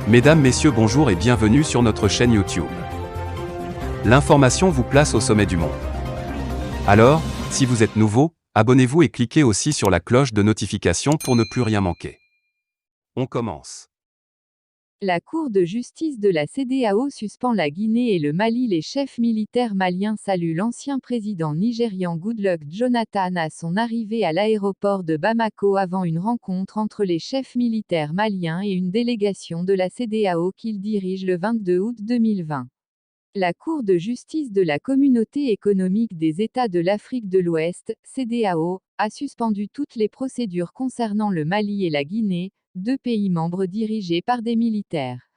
Mesdames, Messieurs, bonjour et bienvenue sur notre chaîne YouTube. L'information vous place au sommet du monde. Alors, si vous êtes nouveau, abonnez-vous et cliquez aussi sur la cloche de notification pour ne plus rien manquer. On commence. La Cour de justice de la CEDEAO suspend la Guinée et le Mali. Les chefs militaires maliens saluent l'ancien président nigérian Goodluck Jonathan à son arrivée à l'aéroport de Bamako avant une rencontre entre les chefs militaires maliens et une délégation de la CEDEAO qu'il dirige le 22 août 2020. La Cour de justice de la Communauté économique des États de l'Afrique de l'Ouest, CEDEAO, a suspendu toutes les procédures concernant le Mali et la Guinée, deux pays membres dirigés par des militaires.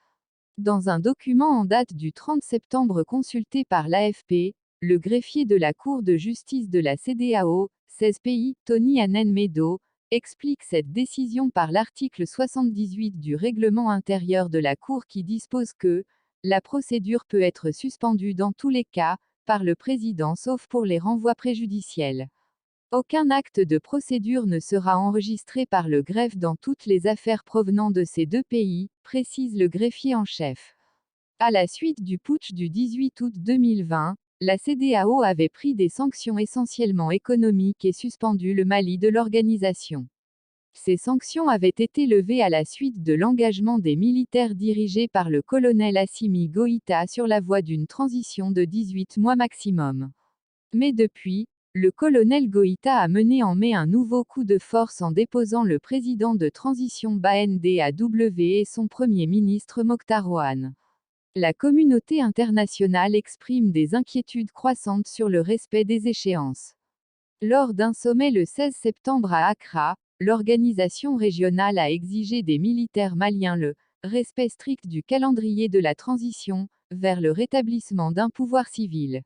Dans un document en date du 30 septembre consulté par l'AFP, le greffier de la Cour de justice de la CEDEAO, 16 pays, Tony Anen Medo, explique cette décision par l'article 78 du règlement intérieur de la Cour qui dispose que la procédure peut être suspendue dans tous les cas, par le président sauf pour les renvois préjudiciels. Aucun acte de procédure ne sera enregistré par le greffe dans toutes les affaires provenant de ces deux pays, précise le greffier en chef. À la suite du putsch du 18 août 2020, la CEDEAO avait pris des sanctions essentiellement économiques et suspendu le Mali de l'organisation. Ces sanctions avaient été levées à la suite de l'engagement des militaires dirigés par le colonel Assimi Goïta sur la voie d'une transition de 18 mois maximum. Mais depuis, le colonel Goïta a mené en mai un nouveau coup de force en déposant le président de transition BNDAW et son premier ministre Mokhtar Ouane. La communauté internationale exprime des inquiétudes croissantes sur le respect des échéances. Lors d'un sommet le 16 septembre à Accra, l'organisation régionale a exigé des militaires maliens le respect strict du calendrier de la transition vers le rétablissement d'un pouvoir civil.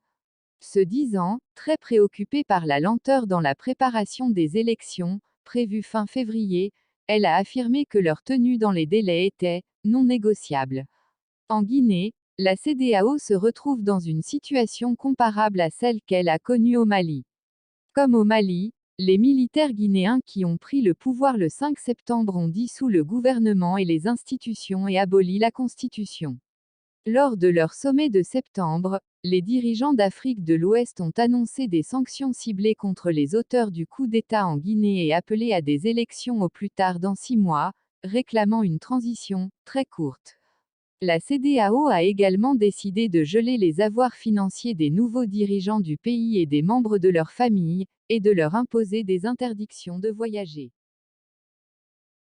Se disant très préoccupée par la lenteur dans la préparation des élections, prévues fin février, elle a affirmé que leur tenue dans les délais était non négociable. En Guinée, la CEDEAO se retrouve dans une situation comparable à celle qu'elle a connue au Mali. Comme au Mali, les militaires guinéens qui ont pris le pouvoir le 5 septembre ont dissous le gouvernement et les institutions et aboli la constitution. Lors de leur sommet de septembre, les dirigeants d'Afrique de l'Ouest ont annoncé des sanctions ciblées contre les auteurs du coup d'État en Guinée et appelé à des élections au plus tard dans 6 mois, réclamant une transition très courte. La CEDEAO a également décidé de geler les avoirs financiers des nouveaux dirigeants du pays et des membres de leur famille, et de leur imposer des interdictions de voyager.